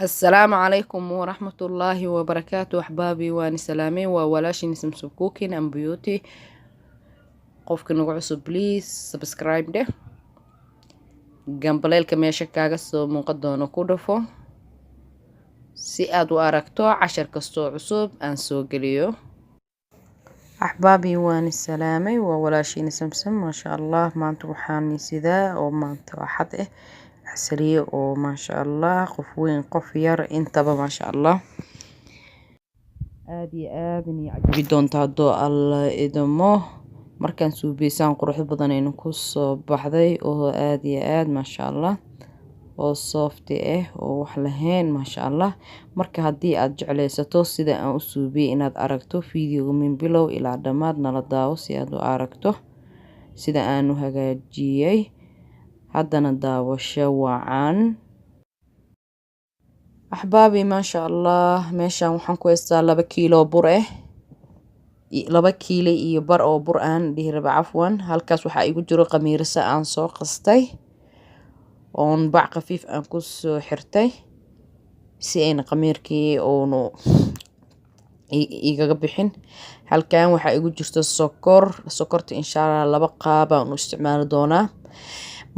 السلام عليكم ورحمة الله وبركاته أحبابي وأنا سلامي وولاشي نسم سبكوكين أم بيوتي qofka nagu cusub please subscribe dheh gambaleelka meesha kaaga soo muuqan doono ku dhufo si aad u aragto cashar kastoo cusub aan soo geliyo أحبابي وأنا سلامي وولاشي نسم ما شاء الله maanta waxaan sidaa oo maanta waxad عسلية oo ما شاء الله qof weyn qof yar intaba ما شاء الله aad iyo aad inay cajibi doontaa doo alla idmo markaan suubiysaan qurux badan aynu ku soo baxday oo aad iyo aad ما شاء الله oo soft oo wax lahayn ما شاء الله marka hadii aad jeclaysato sida aan u suubiyay inaad aragto fiidiyoga min bilow ilaa dhamaad nala daawo si aad u aragto sida aan u hagaajiyay haddana daawasho wacan أحبابي ما شاء الله meeshaan waxaan ku haystaa 2 kiilo bur 2 kiilo iyo bar oo bur aan dhihi raba cafwan halkaas waxa igu jiro qamiirsa aan soo qastay oon bac qafiif aan ku soo xirtay si ayna qamiirkii oonu igaga bixin halkaan waxa igu jirto sokorta insha Allah 2 qaab aan u isticmaali doonaa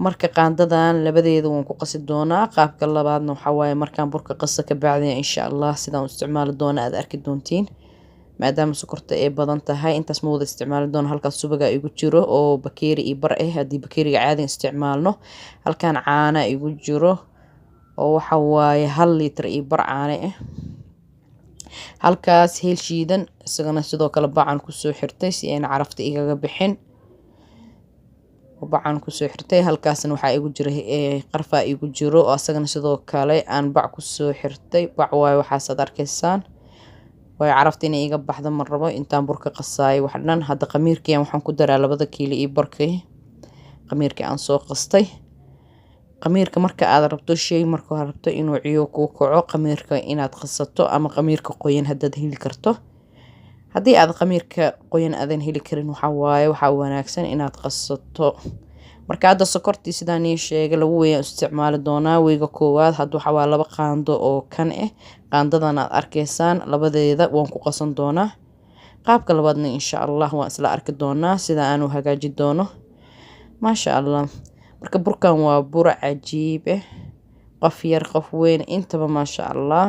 marka qaandadan labadeeda waan ku qasi doonaa qaabka labaadna waxa waaye markaan burka qaso ka bacdina insha Allah sidaan u isticmaali doonaa aad arki doontiin maadaama sokorta ay badan tahay intaas ma wada isticmaali doono halkaas subaga igu jiro oo bakeeri iyo bar hadii bakeeriga caadi isticmaalno halkaan caana igu jiro oo waxa waaye 1 litir iyo bar caano halkaas heel shiidan isagana sidoo kale bacan ku soo xirtay si ayna carafta igaga bixin bacan ku soo xirtay halkaasna waxa igu jiro qarfa igu jiro oo asagana sidoo kale aan bac ku soo xirtay bac way waxa sad arkaysaan way carafta inay iga baxdo ma rabo intaan burka qasaay wax dhan hadda qamiirkii waxaan ku daraa 2 kiilo iyo barkii qamiirkii aan soo qastay qamiirka marka aad rabto shay marka aad rabto inuu ciyo ku kaco qamiirka inaad qasato ama qamiirka qoyan haddaad heli karto haddii aad qamiirka qoyan aadan heli karin waxa waaye waxa wanaagsan inaad qasato marka hadda sokortii sidaan ii sheegay lagu weeyaan isticmaali doonaa weeyga koowaad hadda waxa waa 2 qaando oo kan qaandadan aad arkaysaan labadeeda waan ku qasan doonaa qaabka labaadna insha Allah waan isla arki doonaa sida aan u hagaaji doono ma sha Allah marka burkan waa bur cajiib qof yar qof weyn intaba ma sha Allah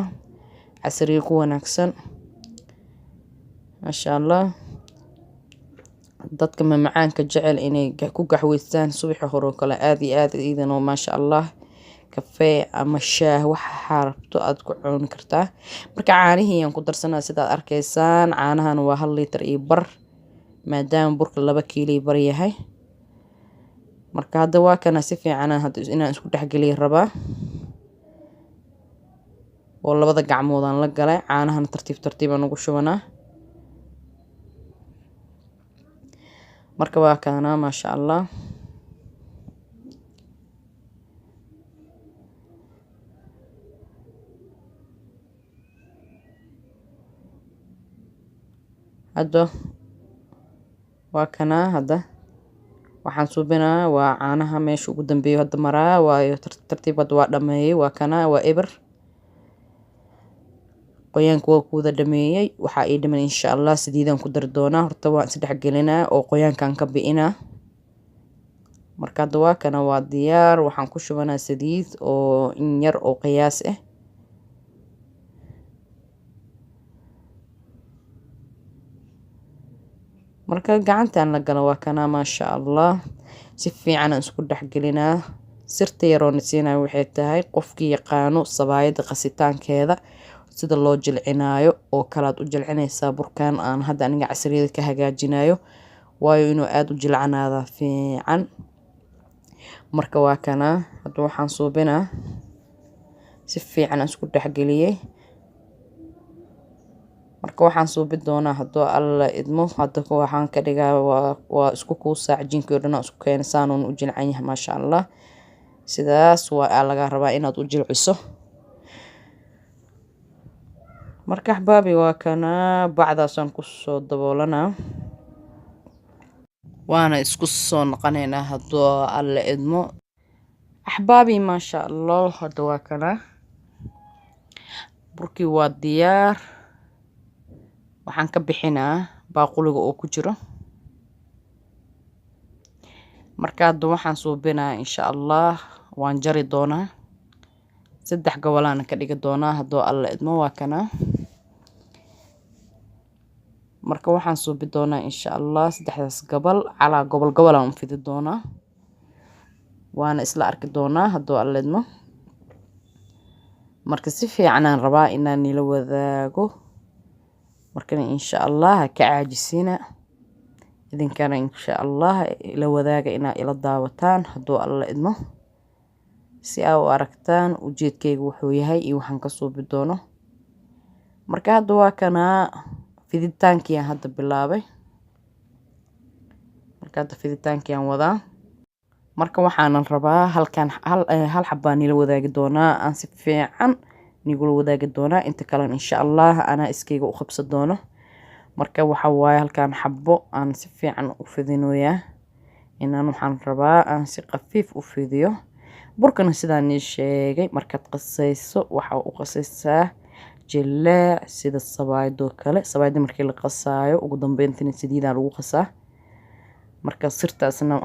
casriyo ku wanaagsan ما شاء الله dadka macaanka jecel inay ku gaxweystaan subax hore kala aad iyo aad iidanoo ما شاء الله kafee ama shaah wax xarabto aad ku cuni kartaa marka caanihi aan ku darsanaa sida aad arkaysaan caanahan waa 1 litir iyo bar maadaama burka 2 kiilo bar yahay marka hadda waa kana si fiican inaan isku dhaxgaliyo rabaa oo labada gacmood aan la galay caanahan tartiib aan ugu shubanaa marka waa kana ma sha Allah hadda waa kana hadda waxaan suubinaa waa caanaha meesha ugu dambeeyo hadda maraa waayo tartiib waa dhameeyay waa kana waa eber qoyaanka waa ku wada dhameeyay waxa ay dhiman insha Allah sideedan ku dar doonaa horta waan saddex gelinaa oo qoyaankan ka bi'inaa marka hadda waa kana waa diyaar waxaan ku shubanaa saliid oo in yar oo qiyaas marka gacantaan la galo waa kana ma sha Allah si fiican isku dhaxgelinaa sirta yar oo nasiinaa waxay tahay qofkii yaqaano sabaayada qasitaankeeda sida loo jilcinaayo oo kala u jilcinaysa burkan aan hadda aniga casriyada ka hagaajinayo waayo inuu aad u jilcanaada fiican marka waa kana hadda waxaan suubinaa si fiican isku dhaxgeliyay marka waxaan suubi doonaa hadoo alla idmo hadda waxaan ka dhigaa waa isku kuusaa cajiinkii oo dhan isku keenaysan oo u jilcan yahay ma sha Allah sidaas waa laga rabaa inaad u jilciso marka ahbaabi waa kana bacdaasaan ku soo daboolana waana isku soo noqonaynaa hadoo alla idmo ahbaabi ma sha Allah hadda waa kana burkii waa diyaar. waxaan ka bixinaa baaquliga oo ku jiro. marka hadda waxaan suubinaa insha Allah waan jari doonaa 3 gobolaan ka dhigi doonaa hadduu alla idmo waa kana. marka waxaan suubi doonaa insha Allah 3daas gobol calaa gobol aan u fidi doonaa. waana isla arki doonaa hadduu alla idmo. marka si fiican aan rabaa inaan nila wadaago. markana insha Allah ka caajisina idinkana insha Allah ila wadaaga inaa ila daawataan hadduu alla idmo. si aa u aragtaan ujeedkaygu wuxuu yahay iyo waxaan ka suubi doono. marka hadda waa kana fiditaankii aan hadda bilaabay. marka hadda fiditaankii aan wadaa. marka waxaan rabaa halkan hal xabaan nila wadaagi doonaa aan si fiican nigula wadaagi doonaa inta kale insha Allah ana iskayga u qabsan doono. marka waxa waaye halkan xabo aan si fiican u fidinooyaa. inaan waxaan rabaa aan si qafiif u fidiyo. burkana sidaan ii sheegay markaad qasayso waxa u qasaysaa jilaac sida sabaaydo kale. sabaaydo markii la qasaayo ugu dambeyntii sidiidaan lagu qasaa. marka sirtaasna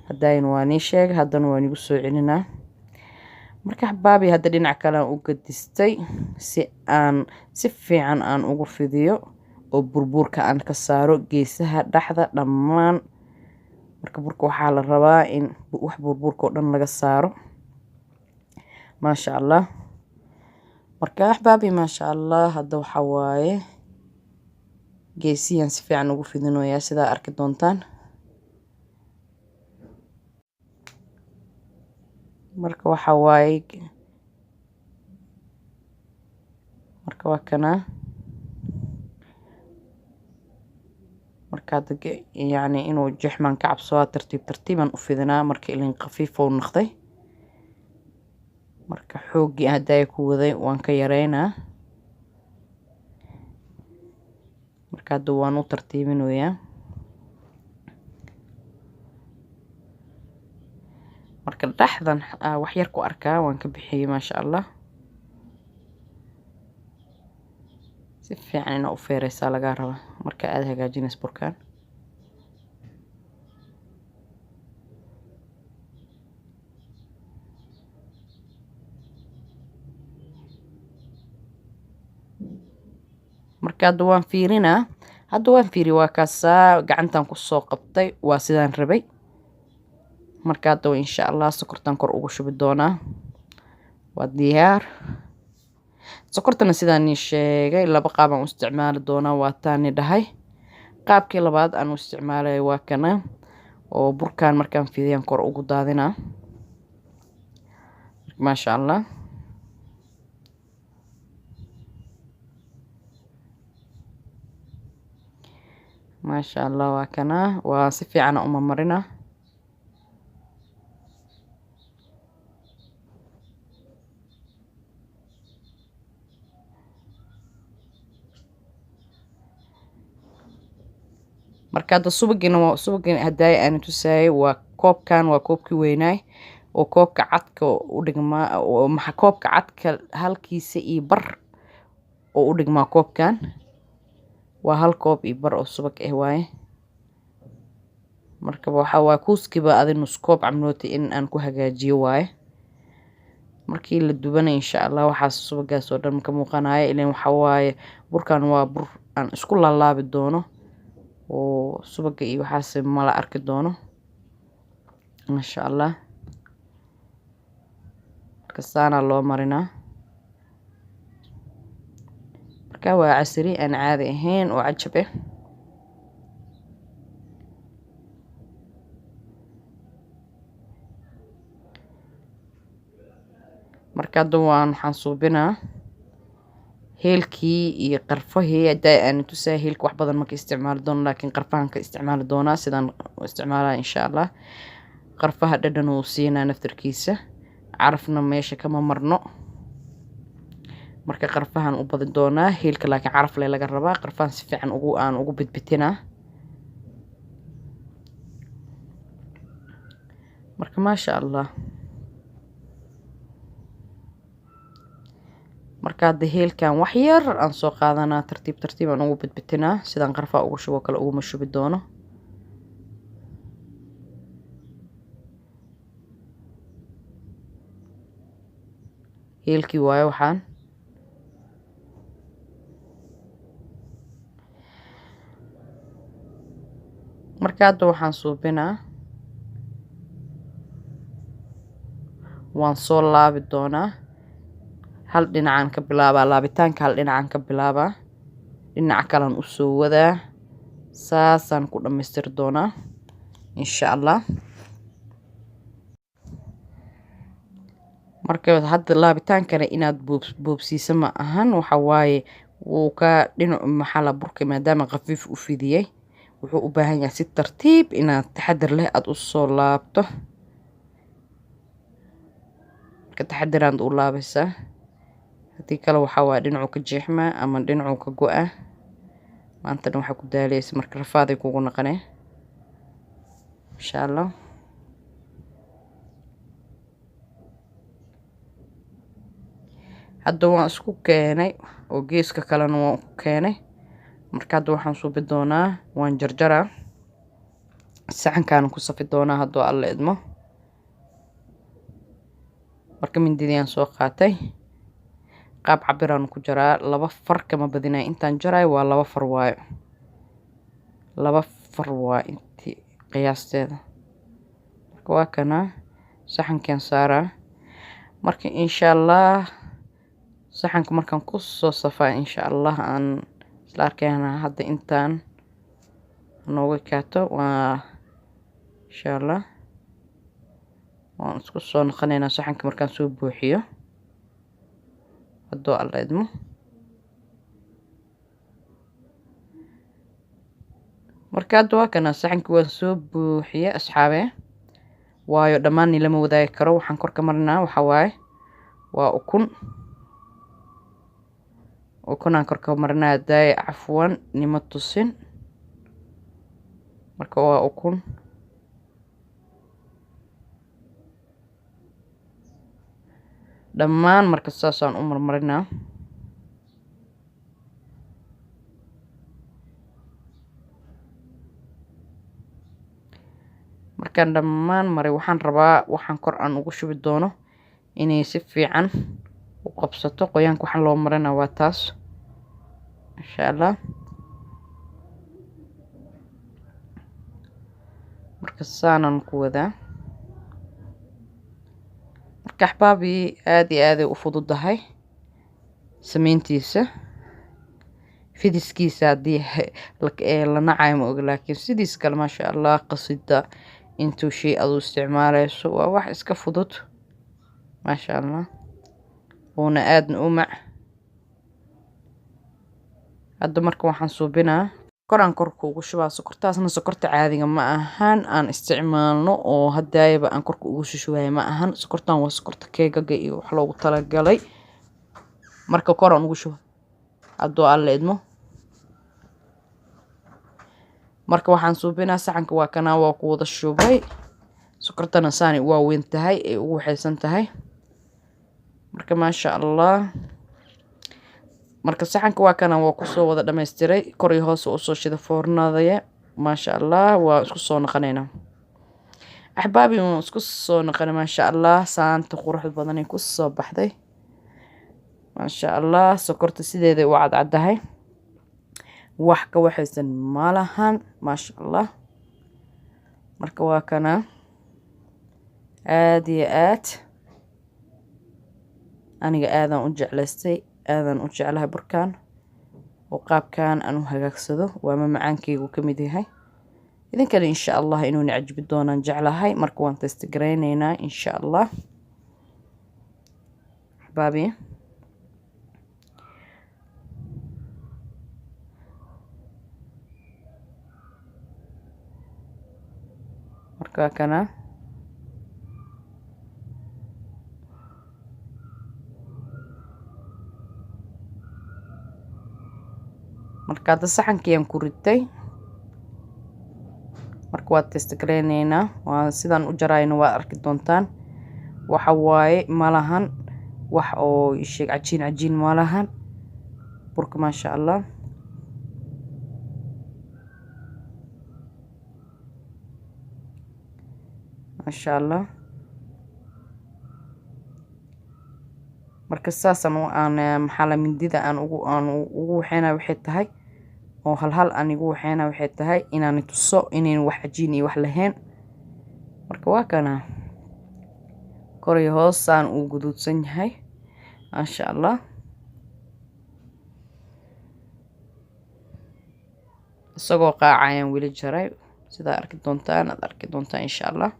hadaan waan ii sheegay haddana waan igu soo celinaa. marka xabaabi hadda dhinac kale aan u gadistay si aan si fiican aan ugu fidiyo oo burburka aan ka saaro geesaha dhaxda dhammaan. marka burka waxaa la rabaa in wax burburka oo dhan laga saaro. maasha Allah. marka xabaabi maasha Allah hadda waxa waaye geesiyan si fiican ugu fidinooyaa sida arki doontaan. marka waxa waaye marka waa kana. marka hadda yani inuu jeexmaan ka cabsado tartiiban u fidinaa marka ilin qafiif oo noqday. marka xoogii hadda ku waday waan ka yareynaa. marka hadda waan u tartiibinayaa. marka dhaxdan wax yar ku arkaa waan ka bixiyay maasha Allah. si fiican inaa u feeraysaa laga rabaa marka aad hagaajinayso burkaan. marka hadda waan fiirinaa. hadda waan fiiri waa kaasaa gacantan ku soo qabtay waa sidaan rabay. marka hadda insha Allah sokortan kor ugu shubi doonaa. waa diyaar. sokortana sidaan ii sheegay 2 qaab aan u isticmaali doonaa waa taani dhahay. qaabkii labaad aan u isticmaalay waa kana oo burkaan markaan fidiyaan kor ugu daadinaa. maasha Allah. maasha Allah waa kana waa si fiican u mamarina. marka hadda subagina hadday aan tusay waa koobkan waa koobkii weynaay oo koobka cadka u dhigmaa oo maxa koobka cadka halkiisa iyo bar oo u dhigmaa koobkan. waa hal koob iyo bar oo subag ah waaye. marka waxa waa kuuskiba adin nus koob camnooti in aan ku hagaajiyo waaye. markii la dubanay insha Allah waxa subagaas oo dhan ka muuqanaya ilaa waxa waaye burkan waa bur aan isku laalaabi doono oo subaga iyo waxaas ma la arki doono. maasha Allah. marka saana loo marinaa. marka waa casri aan caadi ahayn oo cajab ah. marka hadda waxaan suubinaa heelkii iyo qarfahii hadda aan tusay heelka wax badan ma ka isticmaali doono laakiin qarfahan ka isticmaali doonaa sidaan u isticmaalaa insha Allah. qarfaha dhadhan uu siinaa naftarkiisa carafna meesha kama marno. marka qarfahan u badin doonaa heelka laakiin caraf leh laga rabaa. qarfahan si fiican aan ugu bidbitinaa. marka maasha Allah. marka hadda heelkan wax yar aan soo qaadanaa tartiib tartiib aan ugu bidbitinaa sidaan qarfaa ugu shubo kale uguma shubi doono heelkii waayo waxaan marka hadda waxaan suubinaa waan soo laabi doonaa hal dhinacaan ka bilaabaa laabitaanka hal dhinacaan ka bilaabaa dhinaca kalan u soo wadaa saasaan ku dhammaystiri doonaa insha Allah marka hadda laabitaankana inaad boobsiisa ma ahan waxa waaye wuu ka dhinac maxala burka maadaama qafiif u fidiyay wuxuu u baahan yahay si tartiib inaad taxadar leh aad u soo laabto ka taxadiraan u laabaysaa hadii kale waxa waa dhinacu ka jeexma ama dhinacu ka go'a maanta waxa ku daalaysa marka rafaaday kugu naqanay insha Allah hadda waan isku keenay oo geeska kalena waan ku keenay marka hadda waxaan suubi doonaa waan jarjaraa saxankaan ku safi doonaa haddii alla idmo marka mindidiyaan soo qaatay qaab cabiraan ku jaraa laba far kama badinay intaan jaray waa laba far waayo laba far waa intii qiyaasteeda marka waa kana saxankaan saaraa marka insha Allah saxanka markaan ku soo safaa insha Allah aan isla arkayna hadda intaan nooga kaato waa insha Allah waan isku soo naqaneynaa saxanka markaan soo buuxiyo haddii alla idmo marka hadda waa kana saxanka waan soo buuxiyay asxaabe waayo dhammaan lama wadaagi karo waxaan kor ka marnaa waxa waaye waa ukun aan kor ka marnaa daay cafwan nima tusin marka waa ukun dhammaan marka saasaan u marmarinaa markaan dhammaan maray waxaan rabaa waxaan kor aan ugu shubi doono inay si fiican u qabsato qoyaanka waxaan loo marinaa waa taas insha Allah marka saanan ku wadaa marka axbaabi aad iyo aad u fududahay sameyntiisa fidiskiisa hadii la nacay ma og laakiin sidiis kale ma sha Allah qasida intuu shay aad u isticmaalayso waa wax iska fudud ma sha Allah una aadna u mac hadda marka waxaan suubinaa koraan korka ugu shubaa sokortaasna sokorta caadiga ma ahan aan isticmaalno oo hadayba aan korka ugu shushuwaay ma ahan sokortan waa sokorta keegaga iyo wax loogu talagalay marka koraan ugu shubo haddii alla idmo marka waxaan suubinaa saxanka waa kana waa ku wada shubay sokortana saani waa weyn tahay ee ugu waxaysan tahay marka ma sha Allah marka saxanka waa kana waa ku soo wada dhameystiray kor iyo hoos oo soo shida foornadaya ma sha Allah waa isku soo naqaneynaa axbaabi oo isku soo naqanay ma sha Allah saanta qurux badan ay ku soo baxday ma sha Allah sokorta sideeda u cadcadahay wax ka waxaysan malahan ma sha Allah marka waa kana aad iyo aad aniga aadan u jeclaystay aadan u jeclahay burkaan oo qaabkan aan u hagaagsado waa macaankeygu kamid yahay idinkana insha Allah inuu nacjibi doonaan jeclahay marka waan test gareyneynaa insha Allah xabaabi marka kana marka hadda saxankiyaan ku ritay marka waa test gareyneynaa waa sidaan u jarayna waa arki doontaan waxa waaye malahan wax oo isheeg cajiin ma lahan burka maasha Allah maasha Allah marka saasan aan maxaa mindida aan ugu waxayna waxay tahay oo hal anigu waxayna waxay tahay inaan tuso inaan wax cajiin iyo wax lahayn marka waa kana koray hoosaan uu guduudsan yahay maasha Allah isagoo qaacayaan wili jaray sida arki doontaan insha Allah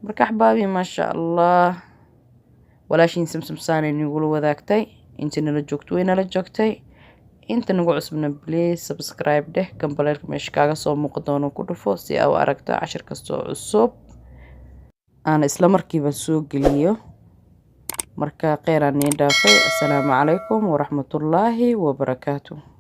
marka xabaabi maasha Allah walaashin samsam inagula wadaagtay inta nala joogto way nala joogtay inta nagu cusubna please subscribe deh gambaleelka meesha kaaga soo muuqdo doono ku dhufo si aad u aragto cashir kasto cusub aan isla markiiba soo geliyo marka khayran dhaafay assalaamu calaykum waraxmatullaahi wabarakaatuh